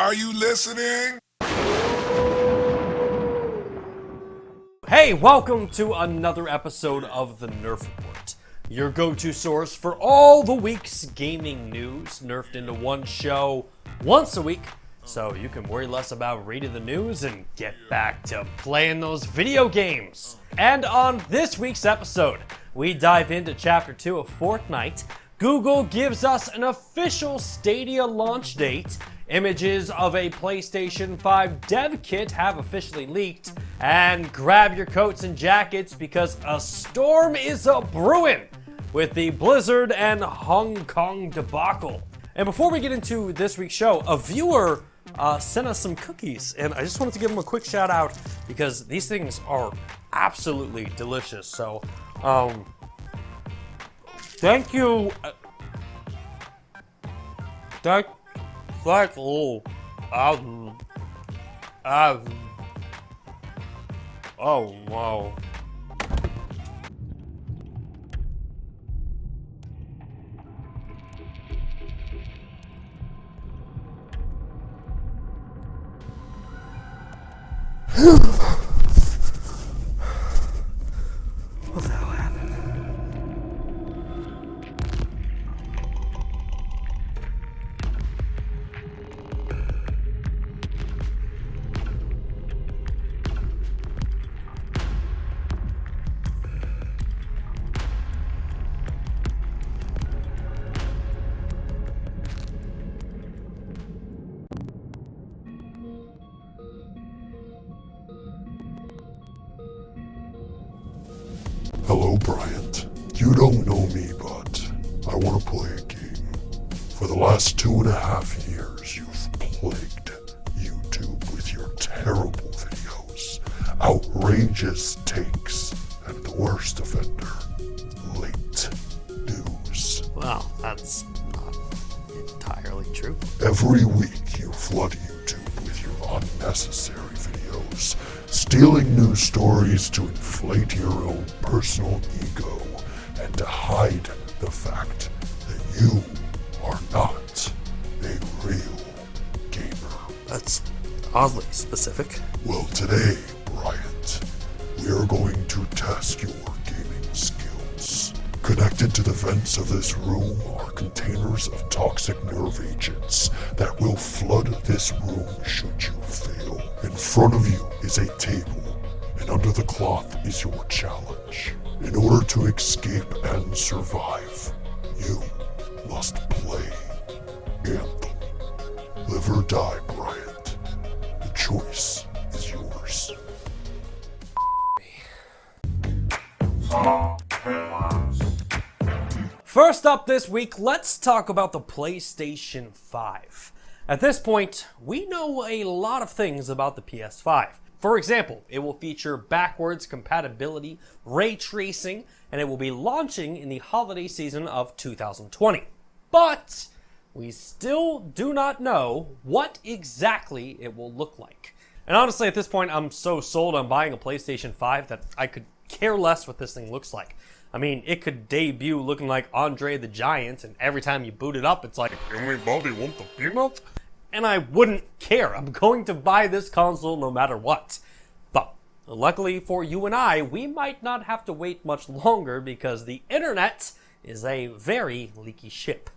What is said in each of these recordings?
Are you listening? Hey, welcome to another episode of the Nerf Report, your go-to source for all the week's gaming news, nerfed into one show once a week, so you can worry less about reading the news and get back to playing those video games. And on this week's episode, we dive into Chapter 2 of Fortnite. Google gives us an official Stadia launch date. Images of a PlayStation 5 dev kit have officially leaked. And grab your coats and jackets because a storm is a-brewing with the Blizzard and Hong Kong debacle. And before we get into this week's show, a viewer sent us some cookies, and I just wanted to give them a quick shout out because these things are absolutely delicious. So, thank you. Oh wow. What the hell happened? Hello, Bryant. You don't know me, but I want to play a game. For the last 2.5 years, you've plagued YouTube with your terrible videos, outrageous takes, and the worst offender, late news. Well, that's not entirely true. Every week, you flood YouTube with your unnecessary videos, stealing news stories to inflate your own personal ego and to hide the fact that you are not a real gamer. That's oddly specific. Well, today, Bryant, we are going to test your gaming skills. Connected to the vents of this room are containers of toxic nerve agents that will flood this room should you fail. In front of you is a table, and under the cloth is your challenge. In order to escape and survive, you must play Anthem. Live or die, Bryant. The choice is yours. First up this week, let's talk about the PlayStation 5. At this point, we know a lot of things about the PS5. For example, it will feature backwards compatibility, ray tracing, and it will be launching in the holiday season of 2020. But we still do not know what exactly it will look like. And honestly, at this point, I'm so sold on buying a PlayStation 5 that I could care less what this thing looks like. I mean, it could debut looking like Andre the Giant, and every time you boot it up, it's like, anybody want the peanut? And I wouldn't care. I'm going to buy this console no matter what. But luckily for you and I, we might not have to wait much longer because the internet is a very leaky ship.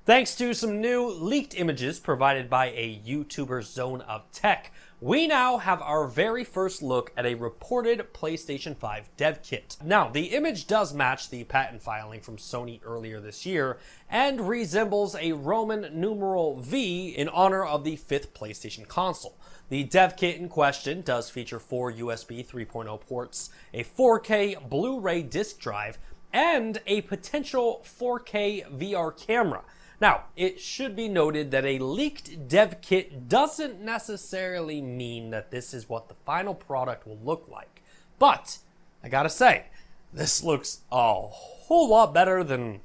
Thanks to some new leaked images provided by a YouTuber Zone of Tech, we now have our very first look at a reported PlayStation 5 dev kit. Now, the image does match the patent filing from Sony earlier this year and resembles a Roman numeral V in honor of the 5th PlayStation console. The dev kit in question does feature 4 USB 3.0 ports, a 4K Blu-ray disc drive, and a potential 4K VR camera. Now, it should be noted that a leaked dev kit doesn't necessarily mean that this is what the final product will look like. But, I gotta say, this looks a whole lot better than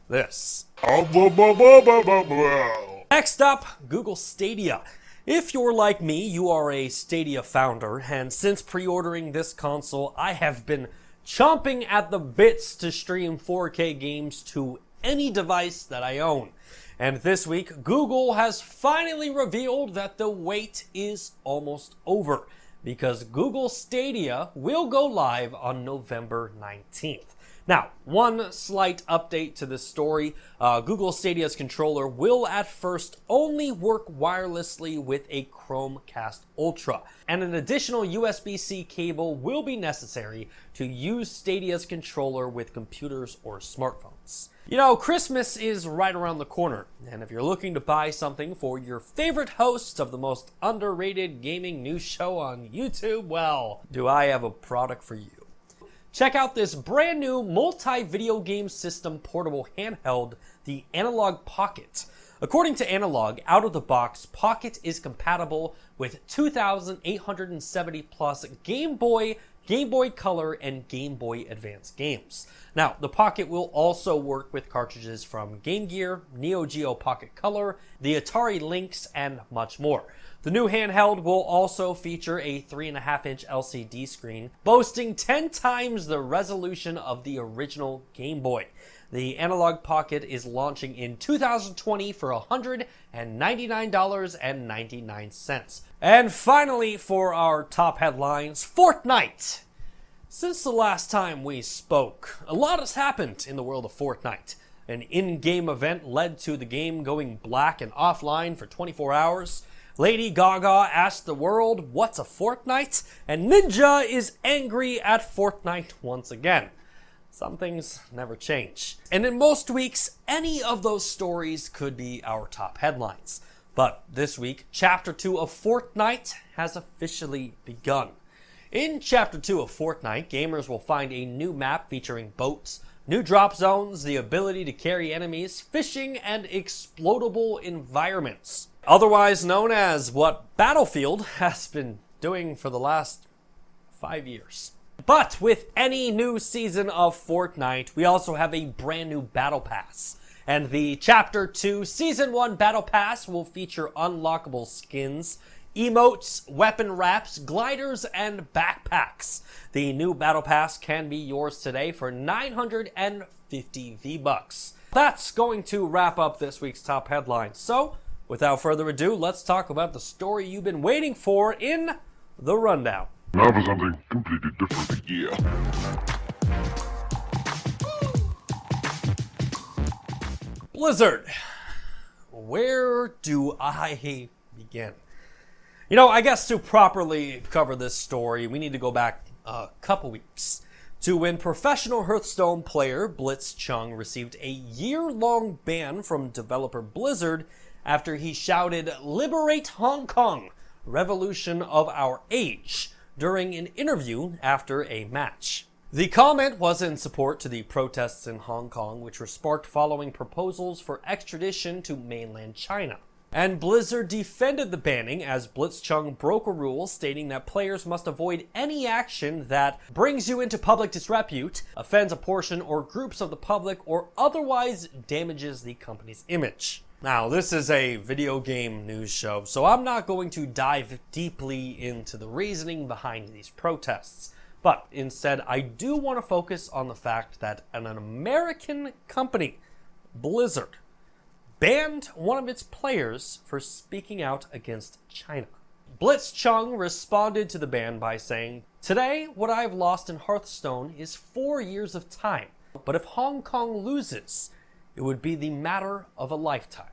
this. Next up, Google Stadia. If you're like me, you are a Stadia founder, and since pre-ordering this console, I have been chomping at the bits to stream 4K games to any device that I own. And this week, Google has finally revealed that the wait is almost over, because Google Stadia will go live on November 19th. Now, one slight update to this story. Google Stadia's controller will at first only work wirelessly with a Chromecast Ultra, and an additional USB-C cable will be necessary to use Stadia's controller with computers or smartphones. You know, Christmas is right around the corner, and if you're looking to buy something for your favorite host of the most underrated gaming news show on YouTube, well, do I have a product for you. Check out this brand new multi-video game system portable handheld, the Analogue Pocket. According to Analogue, out of the box, Pocket is compatible with 2,870 plus Game Boy, Game Boy Color, and Game Boy Advance games. Now, the Pocket will also work with cartridges from Game Gear, Neo Geo Pocket Color, the Atari Lynx, and much more. The new handheld will also feature a 3.5-inch LCD screen, boasting 10 times the resolution of the original Game Boy. The Analogue Pocket is launching in 2020 for $199.99. And finally, for our top headlines, Fortnite. Since the last time we spoke, a lot has happened in the world of Fortnite. An in-game event led to the game going black and offline for 24 hours. Lady Gaga asked the world, "What's a Fortnite?" And Ninja is angry at Fortnite once again. Some things never change. And in most weeks, any of those stories could be our top headlines. But this week, Chapter 2 of Fortnite has officially begun. In Chapter 2 of Fortnite, gamers will find a new map featuring boats, new drop zones, the ability to carry enemies, fishing, and explodable environments. Otherwise known as what Battlefield has been doing for the last 5 years. But with any new season of Fortnite, we also have a brand new Battle Pass. And the Chapter 2 Season 1 Battle Pass will feature unlockable skins, emotes, weapon wraps, gliders, and backpacks. The new Battle Pass can be yours today for 950 V-Bucks. That's going to wrap up this week's top headlines. So, without further ado, let's talk about the story you've been waiting for in the Rundown. Now for something completely different. Yeah. Blizzard. Where do I begin? You know, I guess to properly cover this story, we need to go back a couple weeks to when professional Hearthstone player Blitz Chung received a year-long ban from developer Blizzard after he shouted, "Liberate Hong Kong, revolution of our age," during an interview after a match. The comment was in support to the protests in Hong Kong, which were sparked following proposals for extradition to mainland China. And Blizzard defended the banning as Blitzchung broke a rule stating that players must avoid any action that brings you into public disrepute, offends a portion or groups of the public, or otherwise damages the company's image. Now, this is a video game news show, so I'm not going to dive deeply into the reasoning behind these protests. But instead, I do want to focus on the fact that an American company, Blizzard, banned one of its players for speaking out against China. Blitzchung responded to the ban by saying, "Today, what I've lost in Hearthstone is 4 years of time. But if Hong Kong loses, it would be the matter of a lifetime."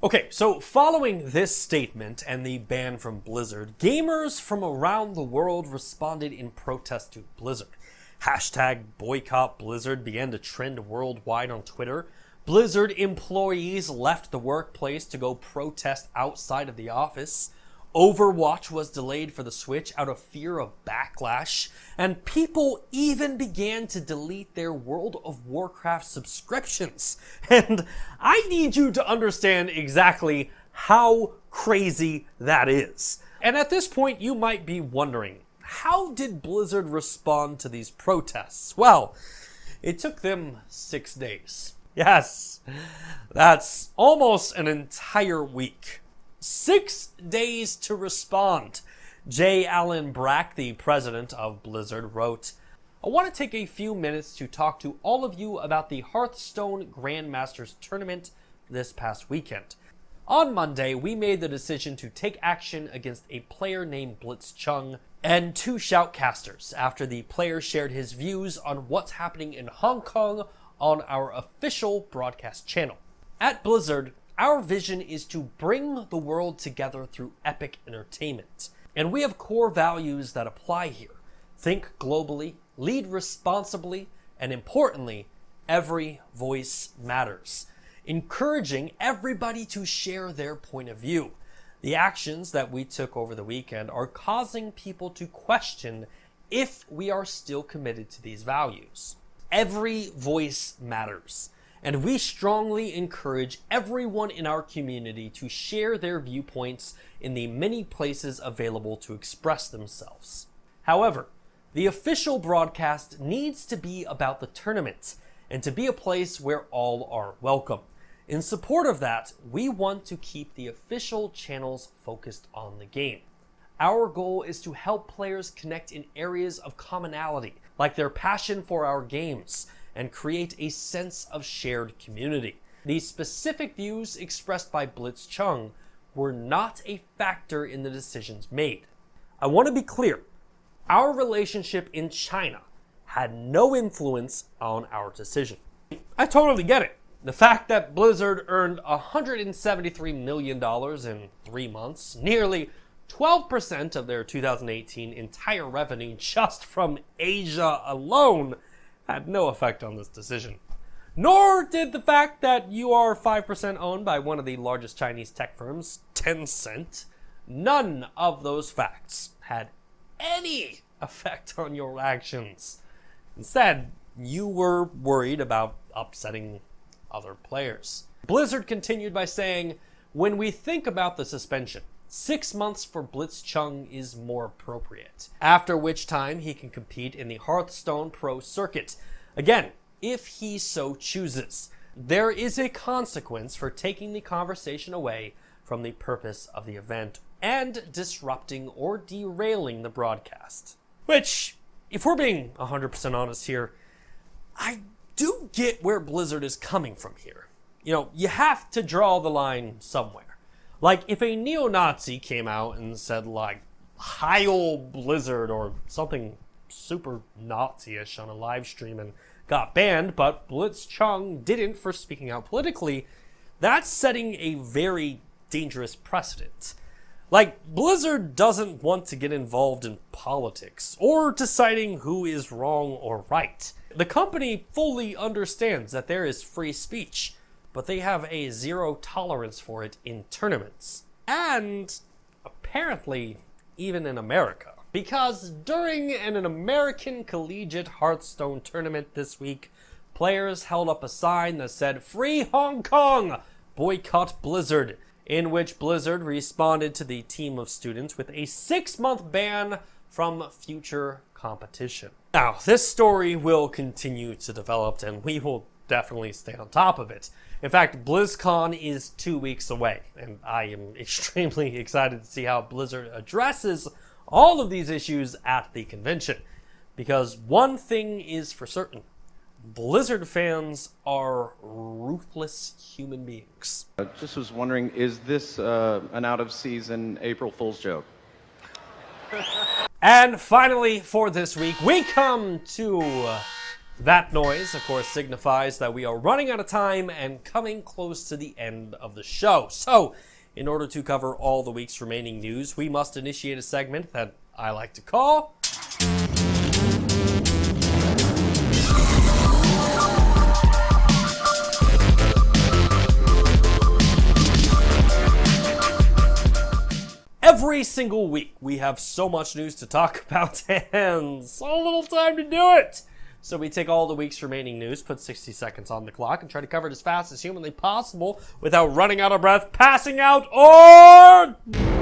Okay, so following this statement and the ban from Blizzard, gamers from around the world responded in protest to Blizzard. Hashtag boycott Blizzard began to trend worldwide on Twitter. Blizzard employees left the workplace to go protest outside of the office. Overwatch was delayed for the Switch out of fear of backlash, and people even began to delete their World of Warcraft subscriptions. And I need you to understand exactly how crazy that is. And at this point, you might be wondering, how did Blizzard respond to these protests? Well, it took them 6 days. Yes, that's almost an entire week. 6 days to respond. J. Allen Brack, the president of Blizzard, wrote, "I want to take a few minutes to talk to all of you about the Hearthstone Grandmasters Tournament this past weekend. On Monday, we made the decision to take action against a player named Blitz Chung and 2 shoutcasters after the player shared his views on what's happening in Hong Kong on our official broadcast channel. At Blizzard, our vision is to bring the world together through epic entertainment. And we have core values that apply here. Think globally, lead responsibly, and importantly, every voice matters. Encouraging everybody to share their point of view. The actions that we took over the weekend are causing people to question if we are still committed to these values. Every voice matters, and we strongly encourage everyone in our community to share their viewpoints in the many places available to express themselves. However, the official broadcast needs to be about the tournament and to be a place where all are welcome. In support of that, we want to keep the official channels focused on the game. Our goal is to help players connect in areas of commonality, like their passion for our games, and create a sense of shared community. These specific views expressed by Blitz Chung were not a factor in the decisions made. I want to be clear, our relationship in China had no influence on our decision. I totally get it. The fact that Blizzard earned $173 million in 3 months, nearly 12% of their 2018 entire revenue just from Asia alone, had no effect on this decision. Nor did the fact that you are 5% owned by one of the largest Chinese tech firms, Tencent. None of those facts had any effect on your actions. Instead, you were worried about upsetting other players. Blizzard continued by saying, when we think about the suspension, 6 months for Blitz Chung is more appropriate, after which time he can compete in the Hearthstone Pro Circuit. Again, if he so chooses. There is a consequence for taking the conversation away from the purpose of the event and disrupting or derailing the broadcast. Which, if we're being 100% honest here, I do get where Blizzard is coming from here. You know, you have to draw the line somewhere. Like, if a neo-Nazi came out and said, like, Heil Blizzard or something super Nazi-ish on a live stream and got banned, but Blitz Chung didn't for speaking out politically, that's setting a very dangerous precedent. Like, Blizzard doesn't want to get involved in politics or deciding who is wrong or right. The company fully understands that there is free speech, but they have a zero tolerance for it in tournaments. And apparently, even in America. Because during an American Collegiate Hearthstone tournament this week, players held up a sign that said, "Free Hong Kong! Boycott Blizzard!" in which Blizzard responded to the team of students with a 6-month ban from future competition. Now, this story will continue to develop, and we will definitely stay on top of it. In fact, BlizzCon is 2 weeks away, and I am extremely excited to see how Blizzard addresses all of these issues at the convention. Because one thing is for certain, Blizzard fans are ruthless human beings. Just was wondering, is this an out-of-season April Fool's joke? And finally, for this week, we come to that noise. Of course, signifies that we are running out of time and coming close to the end of the show. So, in order to cover all the week's remaining news, we must initiate a segment that I like to call Every single week, we have so much news to talk about and so little time to do it. So we take all the week's remaining news, put 60 seconds on the clock, and try to cover it as fast as humanly possible without running out of breath, passing out, or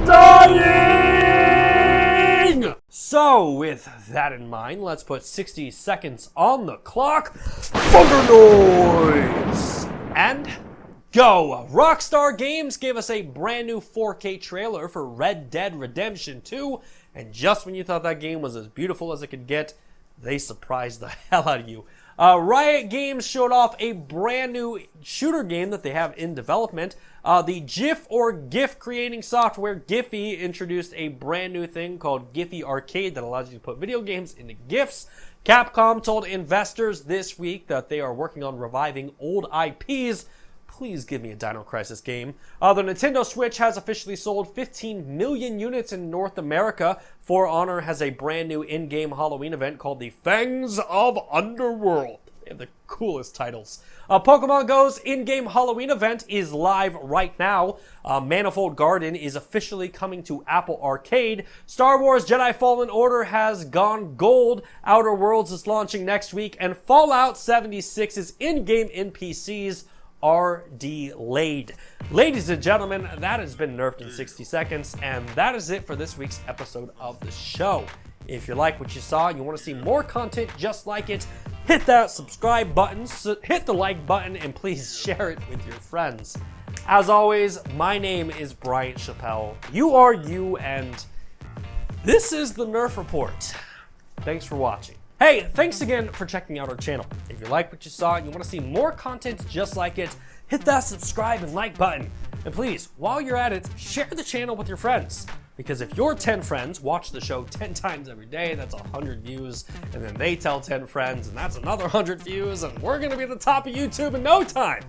dying! So, with that in mind, let's put 60 seconds on the clock. Thunder noise! And go! Rockstar Games gave us a brand new 4K trailer for Red Dead Redemption 2, and just when you thought that game was as beautiful as it could get, they surprised the hell out of you. Riot Games showed off a brand new shooter game that they have in development. The GIF or GIF creating software, Giphy, introduced a brand new thing called Giphy Arcade that allows you to put video games into GIFs. Capcom told investors this week that they are working on reviving old IPs. Please give me a Dino Crisis game. The Nintendo Switch has officially sold 15 million units in North America. For Honor has a brand new in-game Halloween event called the Fangs of Underworld. They have the coolest titles. Pokemon Go's in-game Halloween event is live right now. Manifold Garden is officially coming to Apple Arcade. Star Wars Jedi Fallen Order has gone gold. Outer Worlds is launching next week. And Fallout 76's in-game NPCs are delayed. Ladies and gentlemen, that has been Nerfed in 60 seconds, and that is it for this week's episode of the show. If you like what you saw and you want to see more content just like it, hit that subscribe button, hit the like button, and please share it with your friends. As always, my name is Bryant Chappelle. You are you, and this is the Nerf Report. Thanks for watching. Hey, thanks again for checking out our channel. If you like what you saw and you want to see more content just like it, hit that subscribe and like button. And please, while you're at it, share the channel with your friends. Because if your 10 friends watch the show 10 times every day, that's 100 views. And then they tell 10 friends, and that's another 100 views. And we're going to be at the top of YouTube in no time.